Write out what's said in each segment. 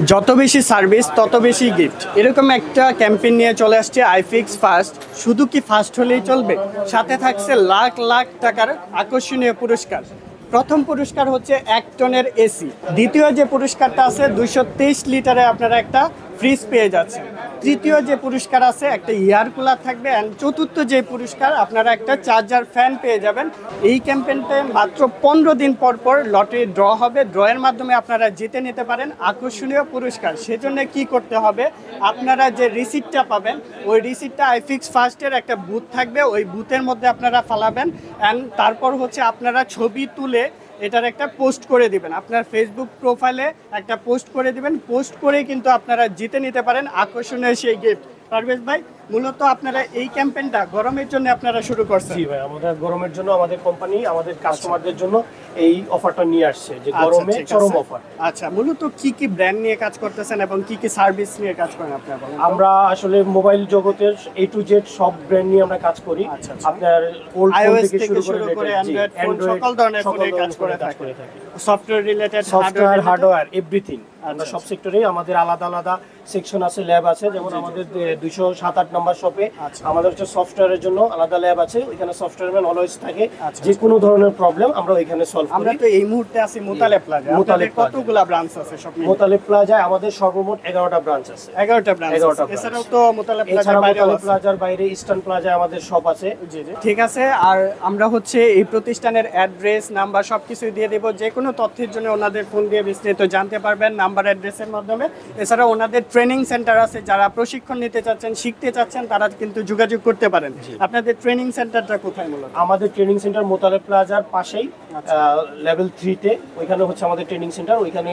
যত বেশি সার্ভিস তত বেশি গিফট, এরকম একটা ক্যাম্পেইন নিয়ে চলে আসছে আইফিক্স ফার্স্ট। শুধু কি ফার্স্ট হলেই চলবে, সাথে থাকছে লাখ লাখ টাকার আকর্ষণীয় পুরস্কার। প্রথম পুরস্কার হচ্ছে 1 টনের এসি। দ্বিতীয় যে পুরস্কারটা আছে 223 লিটারে আপনারা একটা ফ্রিজ পেয়ে যাচ্ছেন। তৃতীয় যে পুরস্কার আছে একটা এয়ার কুলার থাকবে। অ্যান্ড চতুর্থ যে পুরস্কার আপনারা একটা চার্জার ফ্যান পেয়ে যাবেন। এই ক্যাম্পেইনটা মাত্র 15 দিন পর পর লটারি ড্র হবে। ড্রয়ের মাধ্যমে আপনারা জিতে নিতে পারেন আকর্ষণীয় পুরস্কার। সেজন্য কি করতে হবে, আপনারা যে রিসিপ্টটা পাবেন ওই রিসিপ্টটা আইফিক্স ফার্স্টের একটা বুথ থাকবে, ওই বুথের মধ্যে আপনারা ফালাবেন। অ্যান্ড তারপর হচ্ছে আপনারা ছবি তুলে এটার একটা পোস্ট করে দিবেন, আপনার ফেসবুক প্রোফাইলে একটা পোস্ট করে দিবেন। পোস্ট করেই কিন্তু আপনারা জিতে নিতে পারেন আকর্ষণীয় সেই গিফট। পারভেজ ভাই, মূলত আপনারা এই ক্যাম্পেইনটা গরমের জন্য আপনারা শুরু করছেন? জি ভাই, আমাদের গরমের জন্য আমাদের কোম্পানি আমাদের কাস্টমারদের জন্য এই অফারটা নিয়ে আসছে, যে গরমে চরম অফার। আচ্ছা, মূলত কি কি ব্র্যান্ড নিয়ে কাজ করতেছেন এবং কি কি সার্ভিস নিয়ে কাজ করেন আপনারা? আমরা আসলে মোবাইল জগতের A to Z সব ব্র্যান্ড নিয়ে আমরা কাজ করি। আপনার ওল্ড ফোন থেকে শুরু করে অ্যান্ড্রয়েড ফোন, সকল ধরনের ফোনে কাজ করে থাকি। Software related, software, hardware, everything. আমরা সব সেক্টরেই আমাদের আলাদা আলাদা সেকশন আছে, ল্যাব আছে। যেমন আমাদের 207 নম্বর শপে আমাদের হচ্ছে সফটওয়্যারের জন্য আলাদা ল্যাব আছে। ওইখানে সফটওয়্যার ম্যান অলওয়েজ থাকে, যে কোনো ধরনের প্রবলেম আমরা ওইখানে সলভ করি। আমরা তো এই মুহূর্তে আছি মোতালেব প্লাজা। মোতালেব কতগুলা ব্রাঞ্চ আছে সব মিলে? মোতালেব প্লাজায় আমাদের সর্বমোট 11টা ব্রাঞ্চ আছে। 11টা ব্রাঞ্চ। এছাড়াও তো মোতালেব প্লাজার বাইরে ইস্টার্ন প্লাজায় আমাদের শপ আছে। জি জি, ঠিক আছে। আর আমরা হচ্ছে এই প্রতিষ্ঠানের অ্যাড্রেস, নাম্বার সবকিছু দিয়ে দেব। যে কোনো তথ্যের জন্য ওনাদের ফোন দিয়ে বিস্তারিত জানতে পারবেন নাম্বার, অ্যাড্রেসের মাধ্যমে। এছাড়া ওনাদের ট্রেনিং সেন্টার আছে, যারা প্রশিক্ষণ নিতে চাচ্ছেন, শিখতে চাচ্ছেন, তারা কিন্তু যোগাযোগ করতে পারেন। আপনাদের ট্রেনিং সেন্টারটা কোথায় মূলত? আমাদের ট্রেনিং সেন্টার মোতালেব প্লাজার পাশেই লেভেল 3 তে, ওইখানে হচ্ছে আমাদের ট্রেনিং সেন্টার। ওইখানে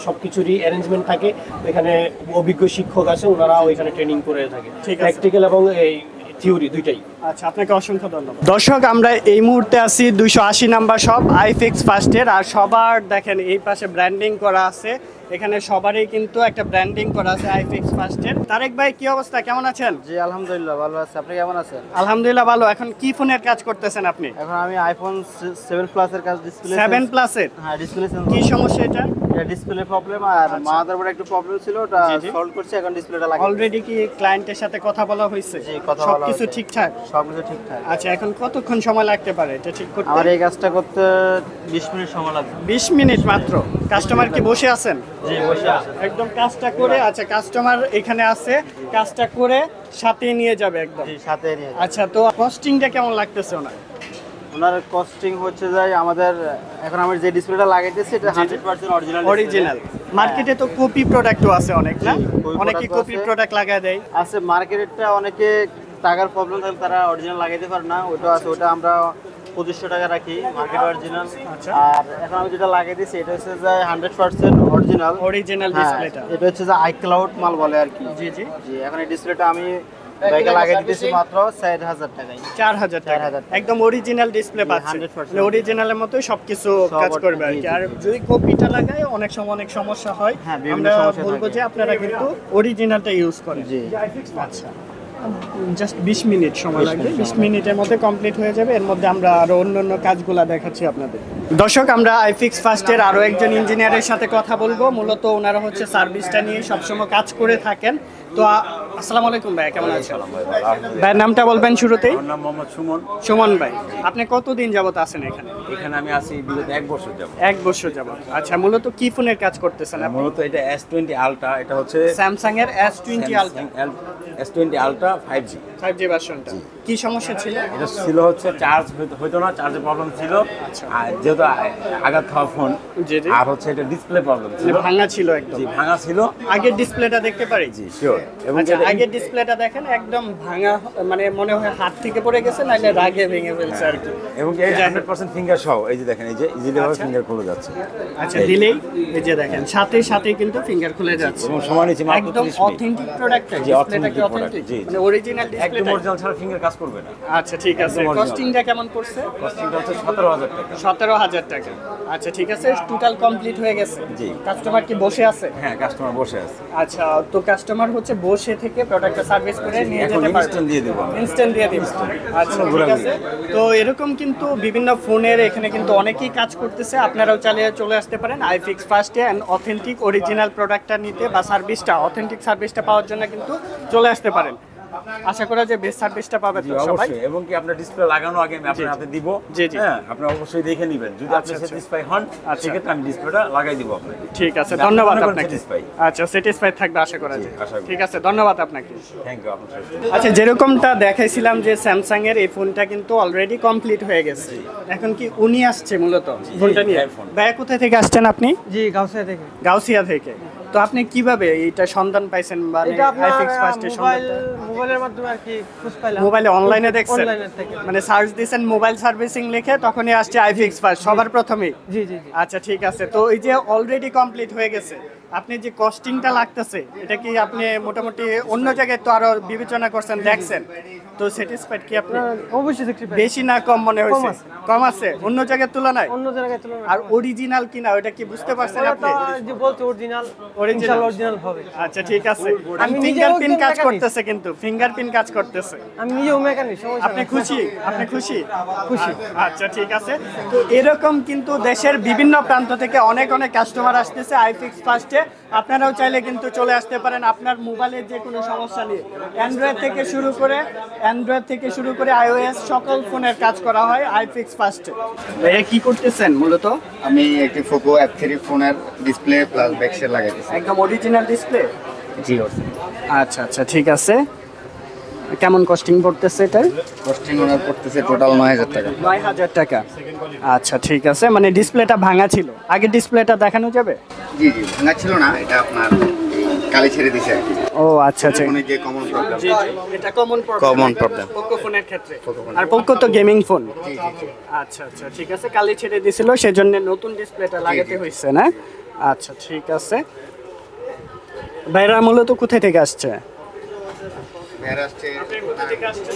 সবকিছুরই অ্যারেঞ্জমেন্ট থাকে। ওইখানে অভিজ্ঞ শিক্ষক আছে, ওনারা ওইখানে ট্রেনিং করে থাকে, প্র্যাকটিক্যাল এবং এই থিওরি দুইটাই। আচ্ছা, আপনাকে অসংখ্য ধন্যবাদ। দর্শক, আমরা এই মুহূর্তে আছি 280 নাম্বার শপ আইফিক্স ফার্স্টের। আর সবার দেখেন এই পাশে ব্র্যান্ডিং করা আছে, এখানে সবারই কিন্তু একটা ব্র্যান্ডিং করা আছে আইফিক্স ফার্স্টের। তারেক ভাই, কি অবস্থা, কেমন আছেন? জি আলহামদুলিল্লাহ ভালো আছি, আপনি কেমন আছেন? আলহামদুলিল্লাহ ভালো। এখন কি ফোনের কাজ করতেছেন আপনি? এখন আমি আইফোন 7 প্লাস এর কাজ, ডিসপ্লে 7 প্লাস এর? হ্যাঁ, ডিসপ্লে কি সমস্যা এটা? এটা ডিসপ্লে প্রবলেম, আর মাদারবোর্ডে একটু প্রবলেম ছিল, ওটা সলভ করছি, এখন ডিসপ্লেটা লাগাই। অলরেডি কি ক্লায়েন্টের সাথে কথা বলা হয়েছে? জি, কথা বলা হয়েছে। সবকিছু ঠিকঠাক? সবকিছু ঠিকঠাক। আচ্ছা, এখন কতক্ষণ সময় লাগতে পারে এটা ঠিক করতে? আমার এই কাজটা করতে 20 মিনিট সময় লাগবে। 20 মিনিট মাত্র? কাস্টমার কি বসে আছেন? জি, বসে আছেন। একদম কাজটা করে, আচ্ছা কাস্টমার এখানে আছে, কাজটা করে সাথে নিয়ে যাবে একদম? জি, সাথে নিয়ে যাবে। আচ্ছা, তো কস্টিংটা কেমন লাগতেছে ওনার? ওনার কস্টিং হচ্ছে যায় আমাদের, এখন আমি যে ডিসপ্লেটা লাগাইতেছি এটা 100% অরিজিনাল। মার্কেটে তো কপি প্রোডাক্টও আছে অনেক, না? অনেকে কপি প্রোডাক্ট লাগায় দেয়। আছে মার্কেটটা, অনেকে টাকার প্রবলেম থাকলে তারা অরিজিনাল লাগাইতে পারে না, ওটা আছে, ওটা আমরা 2500 টাকা রাখি মার্কেট অরিজিনাল। আর এখন আমি যেটা লাগিয়ে দিচ্ছি এটা হচ্ছে যে 100% অরিজিনাল ডিসপ্লেটা। এটা হচ্ছে যে আইক্লাউড মাল বলে আর কি। জি জি জি, এখন এই ডিসপ্লেটা আমি বাইকে লাগিয়ে দিতেছি মাত্র 4000 টাকায়। 4000 টাকা একদম অরিজিনাল ডিসপ্লে পাচ্ছেন, মানে অরিজিনালের মতই সবকিছু কাজ করবে আর কি। আর যদি কপিটা লাগায় অনেক সময় অনেক সমস্যা হয়, আমরা বলবো যে আপনারা কিন্তু অরিজিনালটা ইউজ করেন। জি, আচ্ছা, জাস্ট 20 মিনিট সময় লাগবে, 20 মিনিটের মধ্যে কমপ্লিট হয়ে যাবে। এর মধ্যে আমরা আরো অন্যান্য কাজগুলো দেখাচ্ছি আপনাদের। দর্শক, আমরা আইফিক্স ফার্স্টের আরো একজন ইঞ্জিনিয়ারের সাথে কথা বলবো। মূলত ওনারা হচ্ছে সার্ভিসটা নিয়ে সবসময় কাজ করে থাকেন। তো আসসালামু আলাইকুম ভাই, কেমন আছেন? ভাইয়ের নামটা বলবেন শুরুতেই? আমার নাম মোহাম্মদ সুমন। সুমন ভাই, আপনি কতদিন যাবত আছেন এখানে? এখানে আমি আছি বিগত 1 বছর যাবত। 1 বছর যাবত। আচ্ছা, মূলত কি ফোনের কাজ করতেছেন আপনি? মূলত এটা S20 আলট্রা, এটা হচ্ছে স্যামসাং এর S20 ultra. S20 ultra 5G ভার্সনটা। কি সমস্যা ছিল? এটা ছিল হচ্ছে চার্জ হইতো না, চার্জের প্রবলেম ছিল। আর যেহেতু আঘাত খাওয়া ফোন, আর হচ্ছে এটা ডিসপ্লে প্রবলেম ছিল, ভাঙা ছিল একদম। জি, ভাঙা ছিল। আগের ডিসপ্লেটা দেখতে পারি? জি, শিওর। এবং আগের ডিসপ্লেটা দেখেন একদম ভাঙা, মানে মনে হয় হাত থেকে পড়ে গেছে, নাইলে রাগে ভেঙে ফেলছে আর কি। এবং এই 100% ফিঙ্গার সহ, এই যে দেখেন, এই যে ইজিলি ভাবে ফিঙ্গার খুলে যাচ্ছে। আচ্ছা, দিলেই এই যে দেখেন সাথে কিন্তু ফিঙ্গার খুলে যাচ্ছে। এবং সময় নিচ্ছে মাত্র 30 মিনিট। একদম অথেন্টিক প্রোডাক্ট। জি, অথেন্টিক প্রোডাক্ট। জি, মানে অরিজিনাল অরিজিনাল ডিসপ্লে একদম অরিজিনাল ছাড়া ফিঙ্গার কাজ করবে না। আচ্ছা ঠিক আছে, একদম original। কস্টিংটা কেমন পড়ছে? কস্টিংটা হচ্ছে 17,000 টাকা। 17,000 টাকা। আচ্ছা ঠিক আছে, টোটাল কমপ্লিট হয়ে গেছে। জি। কাস্টমার কি বসে আছে? হ্যাঁ, কাস্টমার বসে আছে। আচ্ছা, তো কাস্টমার হচ্ছে বসে থেকে প্রোডাক্টটা সার্ভিস করে নিয়ে এখন যেতে পারবে। ইনস্ট্যান্ট দিয়ে দেবো আমরা। ইনস্ট্যান্ট দিয়ে দিন। আচ্ছা ঠিক ঘোরাঘুরি। আছে, তো এরকম কিন্তু বিভিন্ন ফোনের এখানে কিন্তু অনেকেই কাজ করতেছে, আপনারাও চালিয়ে চলে আসতে পারেন আইফিক্স ফার্স্টে অ্যান্ড অথেন্টিক অরিজিনাল প্রোডাক্টটা নিতে বা সার্ভিসটা অথেন্টিক সার্ভিসটা পাওয়ার জন্য কিন্তু চলে আসতে পারেন। আশা করা যায় বেস্ট সার্ভিসটা পাবে জি তো সবাই। অবশ্যই, এবং কি আপনার ডিসপ্লে লাগানো আগে আমি আপনার হাতে দিব। জি, জি। হ্যাঁ, আপনি অবশ্যই দেখে নেবেন, যদি আপনি আচ্ছা, আচ্ছা। স্যাটিসফাই হন আচ্ছা। সেক্ষেত্রে আমি ডিসপ্লেটা লাগাই দিব আপনাকে। ঠিক আছে, আপনি ধন্যবাদ মনে করেন আপনাকে। satisfy? আচ্ছা, স্যাটিসফাইড থাকবে আশা করা জি, যায়। আশা করি। ঠিক আছে, ধন্যবাদ আপনাকে। থ্যাংক ইউ আপনার। আচ্ছা, যেরকমটা দেখাইছিলাম যে স্যামসাং এর এই ফোনটা কিন্তু অলরেডি কমপ্লিট হয়ে গেছে, এখন কি উনি আসছে মূলত ফোনটা নিয়ে? হ্যাঁ, ফোন। ভাইয়া কোথায় থেকে আসছেন আপনি? জি গাউসিয়া থেকে। গাউসিয়া থেকে। তো আপনি কিভাবে এইটা সন্ধান পাইছেন বা এটা আপনার আইফিক্স ফার্স্টের মোবাইলের মাধ্যমে আর কি খোঁজ পাইলাম। মোবাইলে অনলাইনে দেখছেন? অনলাইনের থেকে। মানে সার্চ দিয়েছেন মোবাইল সার্ভিসিং লিখে, তখনই আসছে আইফিক্স ফার্স্ট সবার প্রথমেই। জি জি জি। আচ্ছা ঠিক আছে, তো এই যে অলরেডি কমপ্লিট হয়ে গেছে, আপনি যে কস্টিংটা লাগতেছে এটা কি আপনি মোটামুটি অন্য জায়গায় তো আরো বিবেচনা করছেন, দেখছেন, তো স্যাটিসফাইড কি আপনি? অবশ্যই দেখতে পাই। বেশি না কম মনে হয়েছে? আছে। কম আছে অন্য জায়গার তুলনায়? অন্য জায়গায় তুলনা আর অরিজিনাল কিনা ওটা কি বুঝতে পারছেন ওটা আপনি? তো যে বলতে অরিজিনাল Original? ইনশাআল্লাহ অরিজিনাল হবে। আচ্ছা ঠিক আছে, আমি নিজেও ফিঙ্গারপ্রিন্ট একজন কাজ mechanic। করতেছে, কিন্তু ফিঙ্গারপ্রিন্ট কাজ করতেছে। আমি নিজেও মেকানিক, সমস্যা আপনি নাই। খুশি? আপনি খুশি? খুশি। আচ্ছা ঠিক আছে, তো এরকম কিন্তু দেশের বিভিন্ন প্রান্ত থেকে অনেক অনেক কাস্টমার আসতেছে আইফিক্স ফার্স্টে। আপনারাও চাইলে কিন্তু চলে আসতে পারেন আপনার মোবাইলের যে কোনো সমস্যা নিয়ে। অ্যান্ড্রয়েড থেকে শুরু করে আইওএস সকল ফোনের কাজ করা হয় আইফিক্স ফার্স্টে। ভাইয়া কি করতেছেন মূলত? আমি একটি পোকো F3 ফোনের ডিসপ্লে প্লাস ব্যাকশেল লাগাইতেছি। একদম অরিজিনাল ডিসপ্লে? জি, আচ্ছা আচ্ছা ঠিক আছে, কেমন কস্টিং পড়তেছে এটার? কস্টিং ওনার পড়তেছে টোটাল 9,000 টাকা। 9,000 টাকা। আচ্ছা ঠিক আছে, মানে ডিসপ্লেটা ভাঙা ছিল, আগে ডিসপ্লেটা দেখানো যাবে? জি জি, ভাঙা ছিল না, এটা আপনার কালি ছেড়ে দিছে আর কি। ও আচ্ছা আচ্ছা, ফোনে যে কমন প্রবলেম। জি জি, এটা কমন Common problem। পোকো ফোনের ক্ষেত্রে। আর পোকো তো গেমিং ফোন। জি জি জি। আচ্ছা আচ্ছা ঠিক আছে, কালি ছেড়ে দিছিল সেজন্য নতুন ডিসপ্লেটা লাগাতে হয়েছে না? আচ্ছা ঠিক আছে, ভাইরা মূলত কোথায় থেকে আসছে? ভাইরা আসছে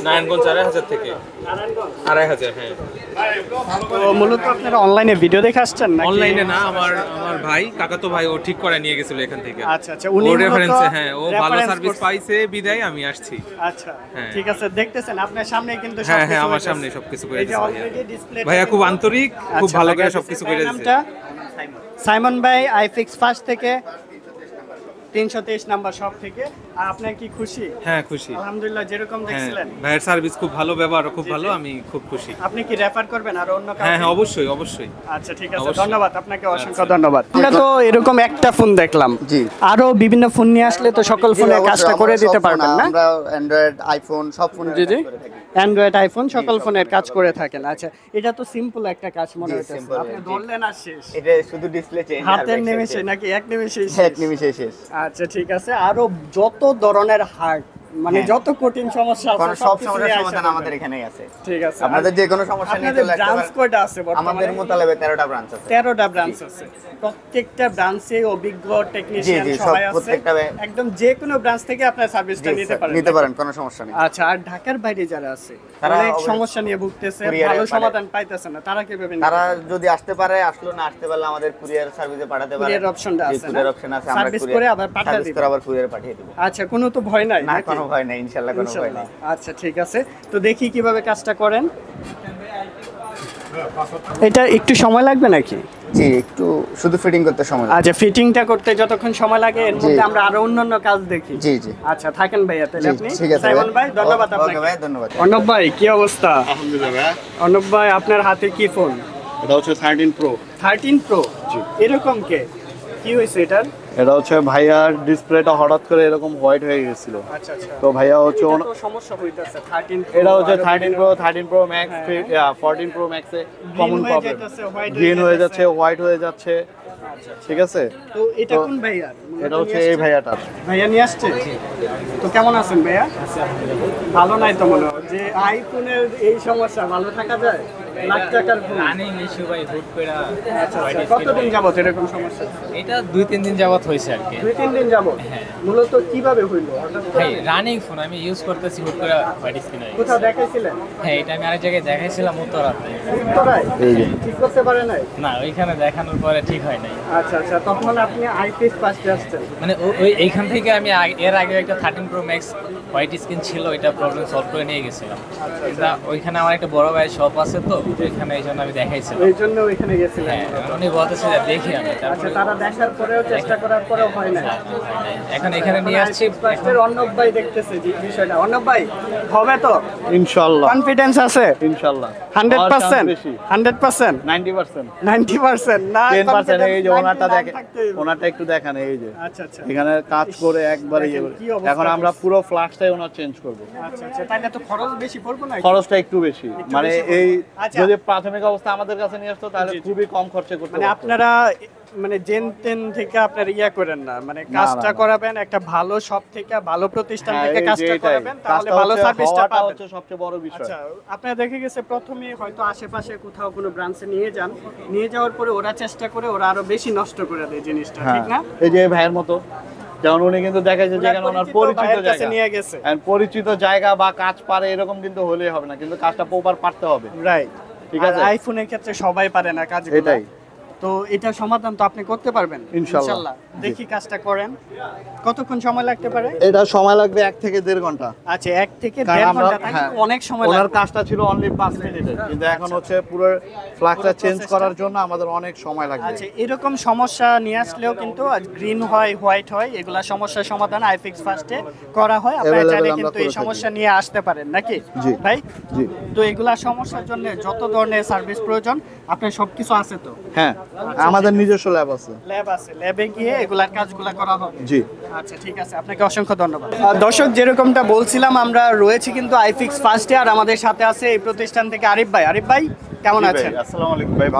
নারায়ণগঞ্জ 4,000 থেকে 2,500। হ্যাঁ, তো মূলত আপনারা অনলাইনে ভিডিও দেখে আসছেন নাকি? অনলাইনে না, আমার ভাই, কাকাতো ভাই, ও ঠিক করে নিয়ে গেছিল এখান থেকে। আচ্ছা আচ্ছা, উনি ওর মূলত রেফারেন্সে, হ্যাঁ, ও ভালো reference সার্ভিস করছে। পাইছে বিদায় আমি আসছি। আচ্ছা হ্যাঁ। ঠিক আছে, দেখতেছেন আপনার সামনে কিন্তু হ্যাঁ সবকিছু হ্যাঁ, আমার হইতেছে। সামনে সবকিছু করে এই যে দিয়েছে already display- ভাইয়া খুব আন্তরিক, খুব আচ্ছা, ভালো করে লাগাই সবকিছু দিয়েছে। করে ভাইয়ের দিয়েছে। নামটা? সাইমন ভাই, আইফিক্স ফার্স্ট থেকে 323 নাম্বার শপ থেকে। আর আপনার কি খুশি? হ্যাঁ খুশি। আলহামদুলিল্লাহ, যেরকম হ্যাঁ, দেখছিলেন। ভাইয়ের সার্ভিস খুব ভালো, ব্যবহার খুব ভালো, আমি খুব খুশি। আপনি কি রেফার করবেন আর অন্য কাউকে? হ্যাঁ হ্যাঁ, অবশ্যই অবশ্যই। আচ্ছা ঠিক আছে, অবশ্যই। ধন্যবাদ আপনাকে, অসংখ্য ধন্যবাদ। আমরা তো এরকম একটা ফোন দেখলাম, জি। আরো বিভিন্ন ফোন নিয়ে আসলে তো সকল ফোনের কাজটা করে দিতে পারবেন না? আমরা অ্যান্ড্রয়েড, আইফোন সব ফোনে জি জি, করে থাকি। অ্যান্ড্রয়েড, আইফোন সকল ফোনের কাজ করে থাকেন। আচ্ছা, এটা তো সিম্পল একটা কাজ মনে জি, হচ্ছে, simple, আপনি জি। ধরলেন আর শেষ। এটা শুধু ডিসপ্লে চেঞ্জ হাতের নিমেষে নাকি এক নিমেষেই শেষ? এক নিমিষে শেষ। আচ্ছা ঠিক আছে, আরো যত ধরনের হার্ড মানে হ্যাঁ। যত কঠিন সমস্যা আছে কারণ সব সবকিছু সমস্যার নিয়ে সমাধান আসা আমাদের যাবে। এখানেই আছে। ঠিক আছে, আপনাদের যে কোনো সমস্যা নিয়ে আপনাদের চলে আসতে ব্রাঞ্চ পারেন। কয়টা আছে বর্তমানে? আমাদের মোতালেবে 13টা ব্রাঞ্চ আছে। 13টা ব্রাঞ্চ আছে, প্রত্যেকটা ব্রাঞ্চে অভিজ্ঞ টেকনিশিয়ান জি, সব সবাই আছে, প্রত্যেকটা একদম যে কোনো ব্রাঞ্চ থেকে আপনার সার্ভিসটা জি, নিতে স্যার, পারেন। নিতে পারেন, কোনো সমস্যা নেই। আচ্ছা, আর ঢাকার বাইরে যারা আছে তারা অনেক অবশ্যই সমস্যা নিয়ে ভুগতেছে, কুরিয়ারে ভালো পাঠায়। সমাধান পাইতেছে না, তারা কিভাবে নিবে? তারা যদি আসতে পারে, আসলো না আসতে পারলে আমাদের কুরিয়ার সার্ভিসে পাঠাতে পারে। কুরিয়ার অপশনটা আছে না? কুরিয়ার অপশন আছে, আমরা সার্ভিস করে আবার পাঠিয়ে সার্ভিস দিবেন। করে আবার কুরিয়ারে পাঠিয়ে দেব। আচ্ছা, কোনো তো ভয় নাই না, নাকি? কোনো ভয় নেই, ইনশাআল্লাহ কোনো ভয় ইনশাআল্লাহ। নেই। আচ্ছা ঠিক আছে, তো দেখি কিভাবে কাজটা করেন। এটা একটু সময় লাগবে নাকি? জি, একটু শুধু ফিটিং করতে সময় লাগে। আচ্ছা, ফিটিংটা করতে যতক্ষণ সময় লাগে এর মধ্যে আমরা আরো অন্যান্য কাজ দেখি। জি জি আচ্ছা, থাকেন ভাইয়া তাহলে জি, আপনি। ঠিক আছে সাইমন ভাই, ধন্যবাদ ওকে আপনাকে। ভাই, ধন্যবাদ। অর্ণব ভাই, কি অবস্থা? আলহামদুলিল্লাহ ভাইয়া, অর্ণব ভাই, আপনার হাতে কি ফোন? এটা হচ্ছে 13 প্রো। 13 প্রো। এরকম কে, কি হয়েছে এটার? এটা হচ্ছে ভাইয়ার ডিসপ্লেটা হঠাৎ করে এরকম হোয়াইট হয়ে গেছিল, আচ্ছা আচ্ছা, তো ভাইয়া হচ্ছে এটা তো সমস্যা হইতাছে 13 প্রো। এটা হচ্ছে 13 প্রো ম্যাক্স, 14 প্রো ম্যাক্সে কমন হয়ে প্রবলেম, যাইতাছে, white হয়ে গ্রিন হয়ে যাইতাছে। যাচ্ছে, হোয়াইট হয়ে যাচ্ছে। ঠিক আছে, তো এটা কোন ভাইয়ার? এটা হচ্ছে এই ভাইয়াটার। ভাইয়া নিয়ে আসছে? তো কেমন আছেন ভাইয়া? ভালো নাই তো মনে হয় যে আইফোনের এই সমস্যা, ভালো থাকা যায়? লাখ টাকার ফোন রানিং ইস্যু ভাই হুট করে। আচ্ছা, কতদিন যাবত এরকম সমস্যা? এটা 2-3 দিন যাবত হয়েছে আর কি। 2-3 দিন যাবত? মূলত কিভাবে হইলো? ভাই রানিং ফোন আমি ইউজ করতেছি, হুট করে হোয়াইট স্ক্রিন হয়ে গেছে। কোথাও দেখাইছিলেন? হ্যাঁ, এটা আমি আরেক জায়গায় দেখাইছিলাম উত্তরাতে। উত্তরায়? ঠিক করতে পারে নাই? না, ওইখানে দেখানোর পরে ঠিক হয় নাই। আচ্ছা আচ্ছা, তখন আপনি আইপিএস ফার্স্টে আসছেন? মানে ওই এইখান থেকে আমি এর আগে একটা 13 প্রো ম্যাক্স হোয়াইট স্ক্রিন ছিল, এটা প্রবলেম সলভ করে নিয়ে গেছিলাম। এটা ওইখানে আমার একটা বড় ভাইয়ের শপ আছে, তো ওইখানে এই জন্য আমি দেখাইছিলাম। এই জন্য ওইখানে গেছিলেন? হ্যাঁ, উনি বলতেছে যে দেখি আমি। আচ্ছা, তারা দেখার পরেও, চেষ্টা করার পরেও হয় না? এখন এখানে নিয়ে আসছি। ফার্স্টের অর্ণব ভাই দেখতেছে যে বিষয়টা। অর্ণব ভাই, হবে তো ইনশাআল্লাহ, কনফিডেন্স আছে? ইনশাআল্লাহ 100%? 100%? 90%, 90% না? 10%। এই যে ওনারটা 99 দেখেন, থাকতে হবে। ওনারটা একটু দেখেন, এই যে আচ্ছা আচ্ছা এখানে কাজ করে একবারে দেখেন কি অবস্থা এখন আমরা করছে। পুরো ফ্ল্যাশটাই ওনার চেঞ্জ করব। আচ্ছা আচ্ছা, তাহলে তো খরচ বেশি পড়বে না? খরচটা একটু বেশি, মানে বেশি পড়বে। এই আচ্ছা। যদি প্রাথমিক অবস্থা আমাদের কাছে নিয়ে আসতো তাহলে জি, জি। খুবই কম খরচে করতে মানে পারতো। আপনারা মানে জেন তেন থেকে আপনার করেন না, মানে কাজটা না। করাবেন একটা ভালো শপ থেকে, ভালো প্রতিষ্ঠান হ্যাঁ, থেকে এই যে কাজটা এটাই। করাবেন, তাহলে কাজটা ভালো হচ্ছে, সার্ভিসটা হওয়াটা পাবেন। হচ্ছে সবচেয়ে বড় বিষয়। আচ্ছা, আপনারা দেখে গেছে প্রথমে হয়তো আশেপাশে কোথাও কোনো ব্রাঞ্চে নিয়ে যান, নিয়ে যাওয়ার পরে ওরা চেষ্টা করে ওরা আরো বেশি নষ্ট করে দেয় জিনিসটা, হ্যাঁ, ঠিক না? এই যে ভাইয়ের মতো, যেমন উনি কিন্তু দেখাইছে যেখানে ওনার পরিচিত ভাইয়ের কাছে জায়গা, নিয়ে গেছে। And পরিচিত জায়গা বা কাজ পারে এরকম কিন্তু হলেই হবে না, কিন্তু কাজটা প্রপার পারতে হবে। রাইট, ঠিক ঠিক আছে? আছে। আইফোনের ক্ষেত্রে সবাই পারে না কাজগুলো। এটাই। তো এটা সমাধান তো আপনি করতে পারবেন ইনশাআল্লাহ। দেখি কাজটা করেন। কতক্ষণ সময় লাগতে পারে? এটা সময় লাগবে 1 থেকে 1.5 ঘন্টা। আচ্ছা, 1 থেকে কারণ 1.5 আমরা- ঘন্টা, তাই হ্যাঁ, অনেক সময় ওনার লাগবে। কাজটা ছিল অনলি 5 মিনিটের, কিন্তু এখন হচ্ছে পুরো ফ্ল্যাগটা চেঞ্জ process-টা। করার জন্য আমাদের অনেক সময় লাগবে। আচ্ছা, এরকম সমস্যা নিয়ে আসলেও কিন্তু গ্রিন হয়, হোয়াইট হয়, এগুলা সমস্যার সমাধান আইফিক্স ফার্স্টে করা হয়। আপনারা Available চাইলে আমরা কিন্তু এই করে থাকি। সমস্যা নিয়ে আসতে পারেন, নাকি জি। ভাই? জি। তো এগুলা সমস্যার জন্য যত ধরনের সার্ভিস প্রয়োজন আপনার সবকিছু আছে তো? হ্যাঁ, আমাদের নিজস্ব ল্যাব আছে। ল্যাব আছে, ল্যাবে গিয়ে এগুলার কাজগুলা করা হবে। জি। আচ্ছা, ঠিক আছে, আপনাকে অসংখ্য ধন্যবাদ। দর্শক, যেরকমটা বলছিলাম, আমরা রয়েছি কিন্তু আইফিক্স ফার্স্টে, আর আমাদের সাথে আছে এই প্রতিষ্ঠান থেকে আরিফ ভাই। আরিফ ভাই, কেমন আছেন? আসসালামু আলাইকুম ভাই,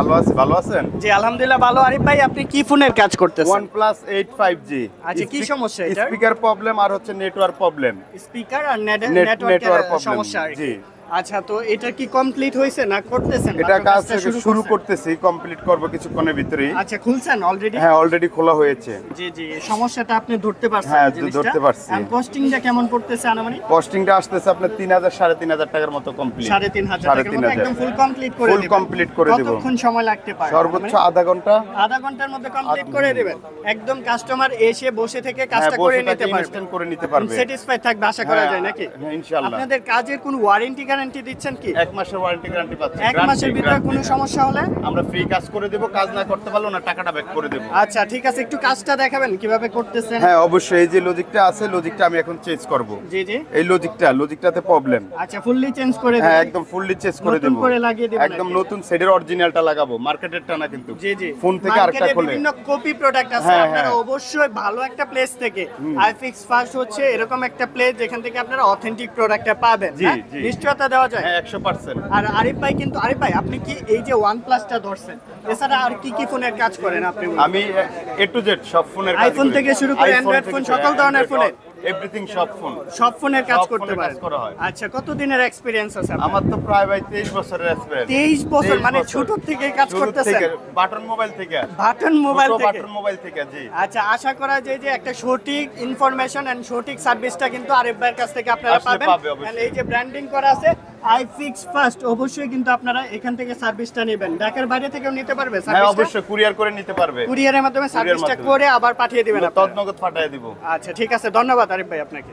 ভালো আছেন? জি, আলহামদুলিল্লাহ ভালো। আরিফ ভাই, আপনি কি ফোনের কাজ করতেছেন? OnePlus 8 5G। আচ্ছা, কি সমস্যা এটার? স্পিকার প্রবলেম আর হচ্ছে নেটওয়ার্ক প্রবলেম। স্পিকার আর নেটওয়ার্ক নেটওয়ার্কের প্রবলেম। সমস্যা আর কি। জি। আচ্ছা, তো এটা কি কমপ্লিট হয়েছে না করতেছেন? এটা মাত্র কাজ কাজটা শুরু করছেন? করতেছি, কমপ্লিট করব কিছুক্ষণের ভিতরেই। আচ্ছা, খুলছেন অলরেডি? হ্যাঁ, অলরেডি খোলা হয়েছে। জি জি, সমস্যাটা আপনি ধরতে পারছেন? হ্যাঁ, জিনিসটা? ধরতে পারছি। আর কস্টিংটা কেমন পড়তেছে আনুমানিক? কস্টিংটা আসতেছে আপনার 3000 3,500 টাকার মতো কমপ্লিট। 3,500 টাকার মতো একদম ফুল কমপ্লিট করে ফুল দিবেন? কমপ্লিট করে দেব। কতক্ষণ সময় লাগতে পারে? সর্বোচ্চ আধা ঘন্টা। আধা ঘন্টার মধ্যে কমপ্লিট করে দিবেন? একদম কাস্টমার এসে বসে থেকে হ্যাঁ, কাজটা করে নিতে পারবে, ইনস্ট্যান্ট করে নিতে পারবে। স্যাটিসফাইড থাকবে আশা করা যায়, নাকি? হ্যাঁ, ইনশাআল্লাহ। আপনাদের কাজের কোনো ওয়ারেন্টি গ্যারান্টি দিচ্ছেন কি? 1 মাসের ওয়ারেন্টি গ্যারান্টি পাচ্ছি। 1 মাসের ভিতরে কোনো সমস্যা হলে আমরা ফ্রি কাজ করে দেব, কাজ না করতে পারলে না টাকাটা ব্যাক করে দেব। আচ্ছা, ঠিক আছে, একটু কাজটা দেখাবেন কিভাবে করতেছেন? হ্যাঁ, অবশ্যই। এই যে লজিকটা আছে, লজিকটা আমি এখন চেঞ্জ করব। জি জি। এই লজিকটাতে প্রবলেম। আচ্ছা, ফুললি চেঞ্জ করে হ্যাঁ, দিবেন? একদম ফুললি চেঞ্জ করে নতুন দেব। করে লাগিয়ে দিবেন একদম নাকি? নতুন সেটের অরিজিনালটা লাগাবো, মার্কেটেরটা না কিন্তু। জি জি। ফোন থেকে আরেকটা মার্কেটে খোলে। বিভিন্ন কপি প্রোডাক্ট আছে, হ্যাঁ, আপনারা হ্যাঁ। অবশ্যই ভালো একটা প্লেস থেকে, আইফিক্স ফার্স্ট হচ্ছে এরকম একটা প্লেস যেখান থেকে আপনারা অথেন্টিক প্রোডাক্টটা পাবেন। জি, হ্যাঁ? জি। নিশ্চয়তা দেওয়া যায়? হ্যাঁ, 100%। আর আরিফ ভাই কিন্তু, আরিফ ভাই আপনি কি এই যে OnePlus-টা ধরছেন, এছাড়া আর কি কি ফোনের কাজ করেন আপনি? আমি A to Z সব ফোনের কাজ আইফোন করি। থেকে শুরু করে iPhone অ্যান্ড্রয়েড থেকে ফোন, শুরু সকল করে ধরনের Android, ফোনের? এভরিথিং, সব ফোন। সব ফোনের কাজ সব করতে ফোনের পারেন? কাজ করা হয়। আচ্ছা, কত দিনের এক্সপেরিয়েন্স আছে আপনার? আমার তো প্রায় ভাই 23 বছরের এক্সপেরিয়েন্স। 23 বছর, মানে ছোট থেকে কাজ করতেছেন? বাটন মোবাইল থেকে। বাটন মোবাইল থেকে? বাটন মোবাইল থেকে, জি। আচ্ছা, আশা করা যায় যে একটা সঠিক ইনফরমেশন এন্ড সঠিক সার্ভিসটা কিন্তু আরিফ ভাইয়ের কাছ থেকে আপনারা আসলে পাবেন। পাবে, অবশ্যই। And এই যে ব্র্যান্ডিং করা আছে আইফিক্স ফার্স্ট, অবশ্যই কিন্তু আপনারা এখান থেকে সার্ভিসটা নেবেন। ঢাকার বাইরে থেকেও নিতে পারবে হ্যাঁ, সার্ভিসটা? অবশ্যই কুরিয়ার করে নিতে পারবে। কুরিয়ারের মাধ্যমে সার্ভিসটা মাধ্যমে। করে আবার পাঠিয়ে দিবেন আপনারা? তৎনগদ পাঠিয়ে দিব। আচ্ছা, ঠিক আছে, ধন্যবাদ আরিফ ভাই আপনাকে।